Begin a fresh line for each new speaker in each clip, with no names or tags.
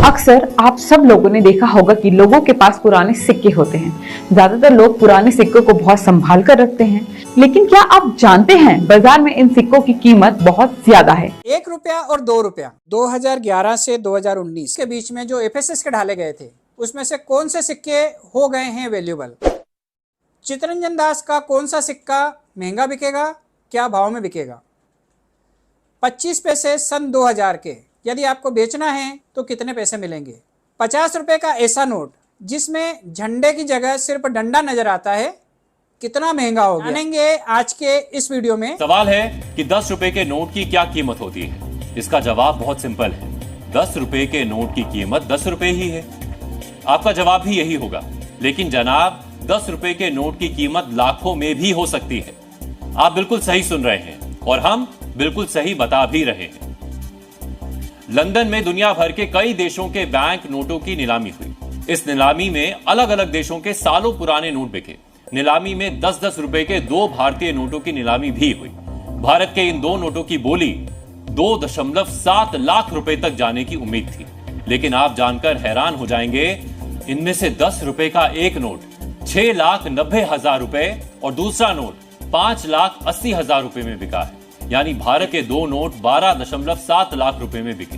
अक्सर आप सब लोगों ने देखा होगा कि लोगों के पास पुराने सिक्के होते हैं। ज्यादातर लोग पुराने सिक्कों को बहुत संभाल कर रखते हैं, लेकिन क्या आप जानते हैं बाजार में इन सिक्कों की कीमत बहुत ज्यादा है।
1 रुपया और 2 रुपया 2011 से 2019 के बीच में जो एफएसएस के ढाले गए थे, उसमें से कौन से सिक्के हो गए हैं वैल्यूएबल? चित्तरंजन दास का कौन सा सिक्का महंगा बिकेगा, क्या भाव में बिकेगा? 25 पैसे सन 2000 के यदि आपको बेचना है तो कितने पैसे मिलेंगे? 50 रुपए का ऐसा नोट जिसमें झंडे की जगह सिर्फ डंडा नजर आता है, कितना महंगा हो गया? जानेंगे आज के इस वीडियो में।
सवाल है कि 10 रुपए के नोट की क्या कीमत होती है? इसका जवाब बहुत सिंपल है, 10 रुपए के नोट की कीमत 10 रुपए ही है। आपका जवाब भी यही होगा, लेकिन जनाब 10 रुपए के नोट की कीमत लाखों में भी हो सकती है। आप बिल्कुल सही सुन रहे हैं और हम बिल्कुल सही बता भी रहे हैं। लंदन में दुनिया भर के कई देशों के बैंक नोटों की नीलामी हुई। इस नीलामी में अलग अलग देशों के सालों पुराने नोट बिके। नीलामी में 10-10 रुपए के 2 भारतीय नोटों की नीलामी भी हुई। भारत के इन 2 नोटों की बोली 2.7 लाख रुपए तक जाने की उम्मीद थी, लेकिन आप जानकर हैरान हो जाएंगे, इनमें से 10 रुपए का एक नोट 6,90,000 रुपए और दूसरा नोट 5,80,000 रुपए में बिका है। यानी भारत के 2 नोट 12.7 लाख रुपए में बिके।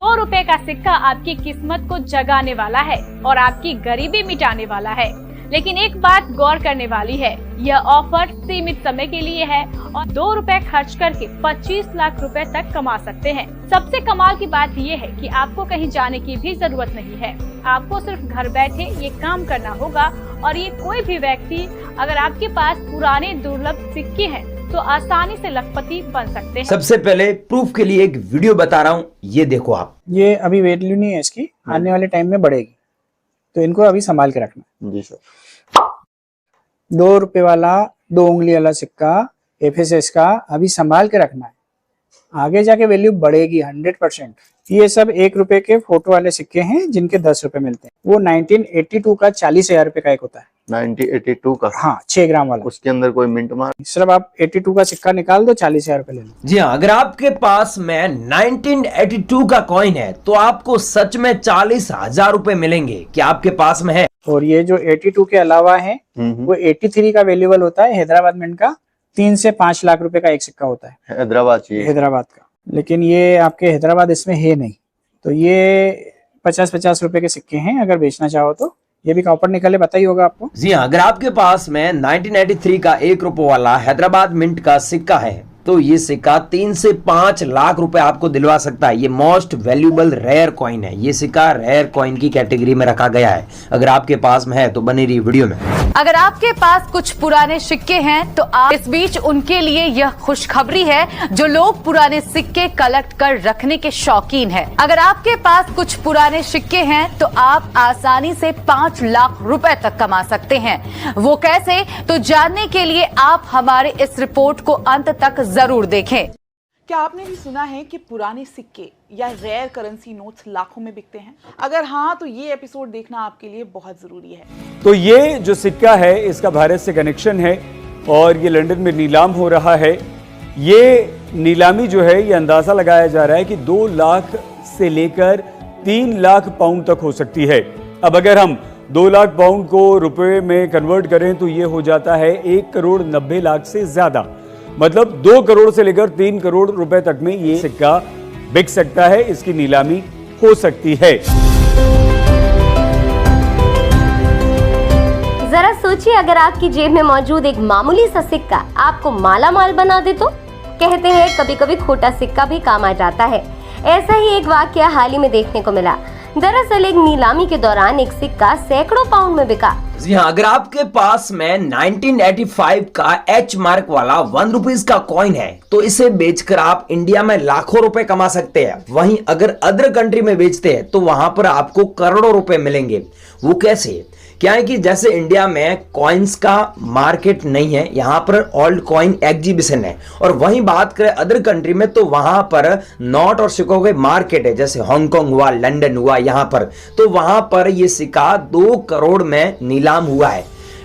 ₹2 का सिक्का आपकी किस्मत को जगाने वाला है और आपकी गरीबी मिटाने वाला है। लेकिन एक बात गौर करने वाली है, यह ऑफर सीमित समय के लिए है और ₹2 खर्च करके 25 लाख रुपए तक कमा सकते हैं। सबसे कमाल की बात यह है कि आपको कहीं जाने की भी जरूरत नहीं है। आपको सिर्फ घर बैठे ये काम करना होगा और ये कोई भी व्यक्ति, अगर आपके पास पुराने दुर्लभ सिक्के हैं तो आसानी से लखपति बन सकते हैं।
सबसे पहले प्रूफ के लिए एक वीडियो बता रहा हूँ, ये देखो आप।
ये अभी वैल्यू नहीं है इसकी, आने वाले टाइम में बढ़ेगी, तो इनको अभी संभाल के रखना।
जी सर।
2 रुपए वाला 2 उंगली वाला सिक्का एफएसएस का अभी संभाल के रखना है, आगे जाके वैल्यू बढ़ेगी 100%। ये सब 1 रुपए के फोटो वाले सिक्के हैं जिनके 10 रुपए मिलते हैं। वो 1982 का 40,000 रुपए का एक होता है।
1982 का?
हाँ, 6 ग्राम वाला।
उसके अंदर कोई मिंट मार?
सिर्फ आप 82 का सिक्का निकाल दो, 40,000 रुपए ले लो।
जी हाँ, अगर आपके पास में 1982 का कॉइन है तो आपको सच में 40,000 रुपए मिलेंगे। क्या आपके पास में है?
और ये जो 82 के अलावा है वो 83 का वैल्यूएबल होता है, हैदराबाद मिंट का 3 से 5 लाख रुपए का एक सिक्का होता है।
हैदराबाद चाहिए?
हैदराबाद का, लेकिन ये आपके हैदराबाद इसमें है नहीं, तो ये 50-50 रुपए के सिक्के हैं। अगर बेचना चाहो तो ये भी कॉपर निकले, पता ही होगा आपको।
जी हाँ, अगर आपके पास में 1983 का 1 रुपए वाला हैदराबाद मिंट का सिक्का है तो ये सिक्का 3 से 5 लाख रुपए आपको दिलवा सकता है। ये मोस्ट वैल्यूएबल रेयर कॉइन है। ये सिक्का रेयर कॉइन की कैटेगरी में रखा गया है। अगर आपके पास में है तो बनी रही वीडियो में।
अगर आपके पास कुछ पुराने सिक्के हैं तो आप इस बीच उनके लिए यह खुशखबरी है जो लोग पुराने सिक्के कलेक्ट कर रखने के शौकीन हैं। अगर आपके पास कुछ पुराने सिक्के हैं तो आप आसानी से 5 लाख रुपए तक कमा सकते हैं। वो कैसे, तो जानने के लिए आप हमारे इस रिपोर्ट को अंत तक जरूर देखें।
क्या आपने भी सुना है कि पुराने सिक्के या रेयर करेंसी नोट्स लाखों में बिकते हैं? अगर हाँ, तो ये एपिसोड देखना आपके लिए बहुत जरूरी है।
तो ये जो सिक्का है इसका भारत से कनेक्शन है और ये लंदन में नीलाम हो रहा है। ये नीलामी जो है, ये अंदाजा लगाया जा रहा है कि 2 लाख से लेकर 3 लाख पाउंड तक हो सकती है। अब अगर हम 2 लाख पाउंड को रुपए में कन्वर्ट करें तो ये हो जाता है 1,90,00,000 से ज्यादा। मतलब 2 करोड़ से लेकर 3 करोड़ रुपए तक में ये सिक्का बिक सकता है, इसकी नीलामी हो सकती है।
जरा सोचिए, अगर आपकी जेब में मौजूद एक मामूली सा सिक्का आपको माला माल बना दे तो? कहते हैं कभी कभी खोटा सिक्का भी काम आ जाता है। ऐसा ही एक वाकया हाल ही में देखने को मिला। दरअसल एक नीलामी के दौरान एक सिक्का सैकड़ों पाउंड में बिका।
जी हाँ, अगर आपके पास में 1985 का एच मार्क वाला 1 रुपीज का कॉइन है तो इसे बेचकर आप इंडिया में लाखों रुपए कमा सकते हैं। वहीं अगर अदर कंट्री में बेचते हैं तो वहां पर आपको करोड़ों रुपए मिलेंगे। वो कैसे? क्या है कि जैसे इंडिया में कॉइन्स का मार्केट नहीं है, यहाँ पर ओल्ड कॉइन एग्जीबिशन है, और वहीं बात करें अदर कंट्री में तो वहां पर नोट और सिक्कों के मार्केट है, जैसे हांगकांग हुआ, लंदन हुआ, यहाँ पर तो वहां पर ये सिक्का 2 करोड़ में नीलाम हुआ है।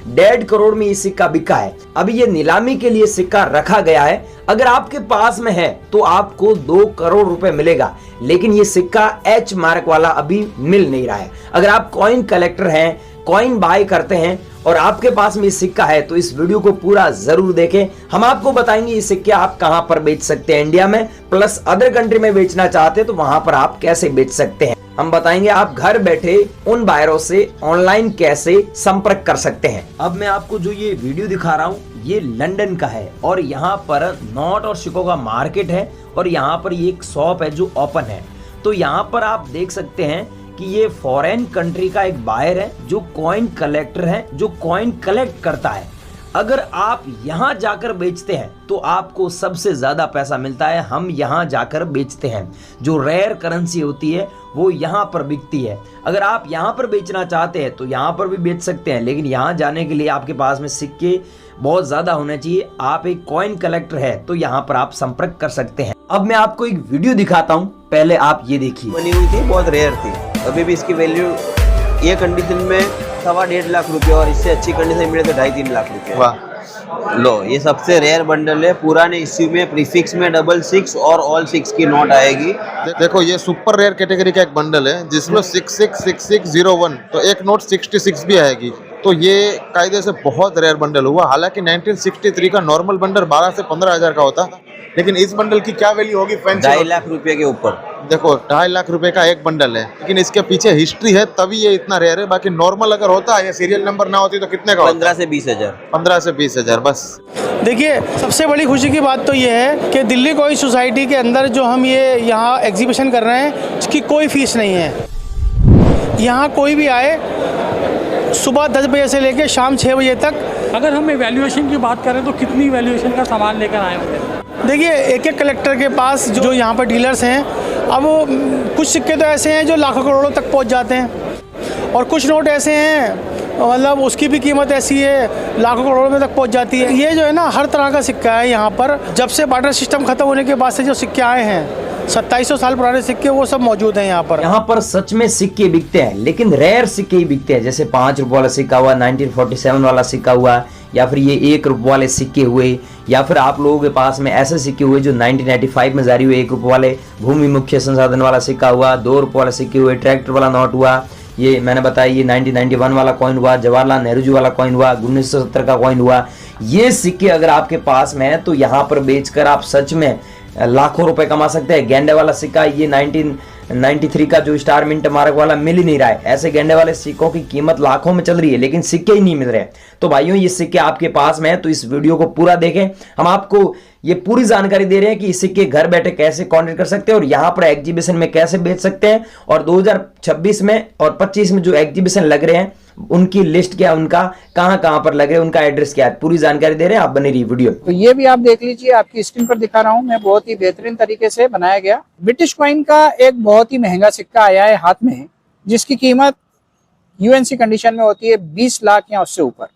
1.5 करोड़ में ये सिक्का बिका है। अभी ये नीलामी के लिए सिक्का रखा गया है। अगर आपके पास में है तो आपको 2 करोड़ रुपए मिलेगा, लेकिन ये सिक्का एच मार्क वाला अभी मिल नहीं रहा है। अगर आप कॉइन कलेक्टर हैं, कॉइन बाय करते हैं और आपके पास में ये सिक्का है तो इस वीडियो को पूरा जरूर देखें। हम आपको बताएंगे ये सिक्के आप कहां पर बेच सकते हैं इंडिया में, प्लस अदर कंट्री में बेचना चाहते हैं तो वहां पर आप कैसे बेच सकते हैं। हम बताएंगे आप घर बैठे उन बायरों से ऑनलाइन कैसे संपर्क कर सकते हैं। अब मैं आपको जो ये वीडियो दिखा रहा हूँ ये लंदन का है और यहाँ पर नोट और सिक्कों का मार्केट है और यहाँ पर ये एक शॉप है जो ओपन है। तो यहाँ पर आप देख सकते हैं कि ये फॉरेन कंट्री का एक बायर है जो कॉइन कलेक्टर है, जो कॉइन कलेक्ट करता है। अगर आप यहाँ जाकर बेचते हैं तो आपको सबसे ज्यादा पैसा मिलता है। हम यहाँ जाकर बेचते हैं, जो रेयर करेंसी होती है वो यहाँ पर बिकती है। अगर आप यहाँ पर बेचना चाहते हैं तो यहाँ पर भी बेच सकते हैं, लेकिन यहाँ जाने के लिए आपके पास में सिक्के बहुत ज्यादा होने चाहिए। आप एक कॉइन कलेक्टर है तो यहाँ पर आप संपर्क कर सकते हैं। अब मैं आपको एक वीडियो दिखाता हूँ, पहले आप ये देखिए।
बनी हुई थी, बहुत रेयर थी। अभी भी इसकी वैल्यू ये कंडीशन में 1.5 लाख रुपए और इससे अच्छी कंडीशन मिले तो 2.5-3 लाख रुपए। वाह, लो ये सबसे रेयर बंडल है। पुराने इश्यू में प्रीफिक्स में 66 और ऑल 6 की नोट आएगी।
देखो ये सुपर रेयर कैटेगरी का एक बंडल है जिसमें 666601 तो एक नोट 66 भी आएगी। तो ये कायदे से बहुत रेयर बंडल हुआ। हालांकि 1963 का नॉर्मल बंडल 12 से 15 हजार का होता, लेकिन इस बंडल की क्या वैल्यू होगी?
2.5 लाख रुपए के ऊपर।
देखो 2.5 लाख रुपए का एक बंडल है, लेकिन इसके पीछे हिस्ट्री है तभी ये इतना रेयर है। बाकी नॉर्मल अगर होता है या सीरियल नंबर ना होती तो कितने का?
15 से 20 हजार।
15 से 20 हजार बस।
देखिए सबसे बड़ी खुशी की बात तो ये है कि दिल्ली कॉइन सोसाइटी के अंदर जो हम ये यहाँ एग्जीबिशन कर रहे हैं इसकी कोई फीस नहीं है। यहाँ कोई भी आए सुबह 10 बजे से लेकर शाम 6 बजे तक।
अगर हम वैल्यूएशन की बात करें तो कितनी वैल्यूएशन का सामान लेकर आए होंगे?
देखिए एक एक कलेक्टर के पास जो यहाँ पर डीलर्स हैं, अब वो कुछ सिक्के तो ऐसे हैं जो लाखों करोड़ों तक पहुँच जाते हैं और कुछ नोट ऐसे हैं मतलब उसकी भी कीमत ऐसी है लाखों करोड़ों में तक पहुँच जाती है। ये जो है ना हर तरह का सिक्का है यहाँ पर। जब से बार्टर सिस्टम खत्म होने के बाद से जो सिक्के आए हैं 2700 साल पुराने सिक्के वो सब मौजूद हैं यहाँ पर।
यहाँ पर सच में सिक्के बिकते हैं, लेकिन रेयर सिक्के ही बिकते हैं। जैसे 5 रुपए वाला सिक्का हुआ, 1947 वाला सिक्का हुआ, या फिर ये 1 रुपए वाले सिक्के हुए, या फिर आप लोगों के पास में ऐसे सिक्के हुए जो 1985 में जारी हुए 1 रुपए वाले भूमि मुख्य संसाधन वाला सिक्का हुआ, 2 रुपए वाला सिक्के हुए, ट्रैक्टर वाला नोट हुआ, ये मैंने बताया ये 1991 वाला कॉइन हुआ, जवाहरलाल नेहरू जी वाला कॉइन हुआ, 1970 का कॉइन हुआ। ये सिक्के अगर आपके पास में है तो यहाँ पर बेचकर आप सच में लाखों रुपए कमा सकते हैं। गेंडे वाला सिक्का ये 1993 का जो स्टार मिंट मार्क वाला मिल ही नहीं रहा है। ऐसे गेंडे वाले सिक्कों की कीमत लाखों में चल रही है, लेकिन सिक्के ही नहीं मिल रहे। तो भाइयों ये सिक्के आपके पास में है तो इस वीडियो को पूरा देखें। हम आपको ये पूरी जानकारी दे रहे हैं कि इस सिक्के घर बैठे कैसे कॉन्टेक्ट कर सकते हैं और यहाँ पर एग्जीबिशन में कैसे बेच सकते हैं, और 2026 में और 25 में जो एग्जीबिशन लग रहे हैं उनकी लिस्ट क्या है, उनका कहां पर लग रहे हैं, उनका एड्रेस क्या है, पूरी जानकारी दे रहे हैं। आप बने रही वीडियो।
तो ये भी आप देख लीजिए, आपकी स्क्रीन पर दिखा रहा हूँ मैं, बहुत ही बेहतरीन तरीके से बनाया गया ब्रिटिश कॉइन का एक बहुत ही महंगा सिक्का आया है हाथ में, जिसकी कीमत यूएनसी कंडीशन में होती है 20 लाख या उससे ऊपर।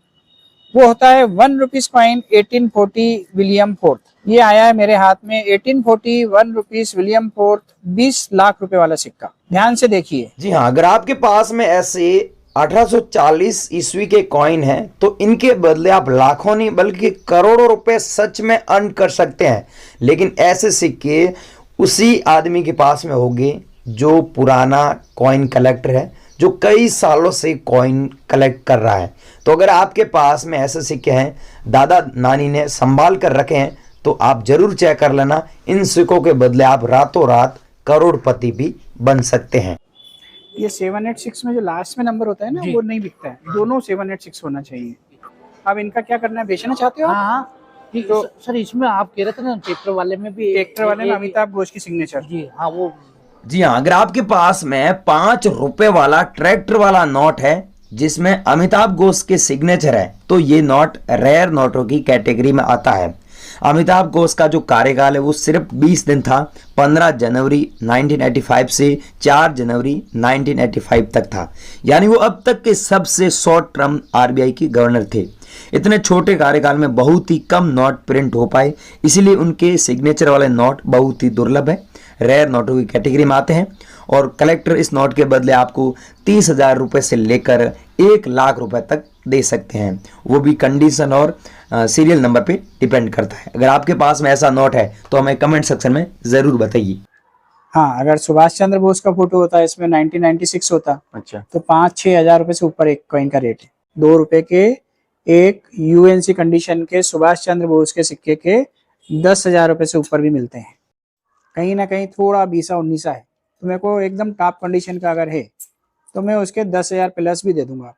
वो होता है 1 रुपीज कॉइन 1840 विलियम फोर्थ। ये आया है मेरे हाथ में 1840 1 रुपीज विलियम फोर्थ 20 लाख रुपए वाला सिक्का। ध्यान से देखिए।
जी हाँ, अगर आपके पास में ऐसे 1840 ईस्वी के कॉइन हैं तो इनके बदले आप लाखों नहीं बल्कि करोड़ों रुपए सच में अर्न कर सकते हैं। लेकिन ऐसे सिक्के उसी आदमी के पास में होंगे जो पुराना कॉइन कलेक्टर है, जो कई सालों से कॉइन कलेक्ट कर रहा है। तो अगर आपके पास में ऐसे सिक्के हैं, दादा नानी ने संभाल कर रखे हैं, तो आप जरूर चेक कर लेना। इन सिक्कों के बदले आप रातों रात करोड़पति भी बन सकते हैं।
ये 786 में जो लास्ट में नंबर होता है ना वो नहीं बिकता है, दोनों 786 होना चाहिए। अब इनका क्या करना है, बेचना चाहते हो?
हाँ तो सर इसमें आप कह रहे थे ना ट्रैक्टर वाले में भी,
ट्रैक्टर वाले में अमिताभ घोष की सिग्नेचर।
जी हाँ वो।
जी हाँ, अगर आपके पास में 5 रुपए वाला ट्रैक्टर वाला नोट है जिसमें अमिताभ घोष के सिग्नेचर है तो ये नोट रेयर नोटों की कैटेगरी में आता है। अमिताभ घोष का जो कार्यकाल है वो सिर्फ 20 दिन था, 15 जनवरी 1985 से 4 जनवरी 1985 तक था। यानी वो अब तक के सबसे शॉर्ट टर्म आरबीआई के गवर्नर थे। इतने छोटे कार्यकाल में बहुत ही कम नोट प्रिंट हो पाए, इसीलिए उनके सिग्नेचर वाले नोट बहुत ही दुर्लभ है। रेयर नोटों की कैटेगरी में आते हैं और कलेक्टर इस नोट के बदले आपको 30,000 रुपए से लेकर 1,00,000 रुपए तक दे सकते हैं। वो भी कंडीशन और सीरियल नंबर पे डिपेंड करता है। अगर आपके पास में ऐसा नोट है तो हमें कमेंट सेक्शन में ज़रूर बताइए।
हाँ, अगर सुभाष चंद्र बोस का फोटो होता है इसमें 1996 होता,
अच्छा,
तो 5-6 हजार रुपए से ऊपर एक कॉइन का रेट है। 2 रुपए के एक यूएनसी कंडीशन के सुभाष चंद्र बोस के सिक्के के 10,000 रुपए से ऊपर भी मिलते हैं। कहीं ना कहीं थोड़ा 20-19 है, तो मेरे को एकदम टॉप कंडीशन का अगर है तो मैं उसके 10,000 प्लस भी दे दूंगा।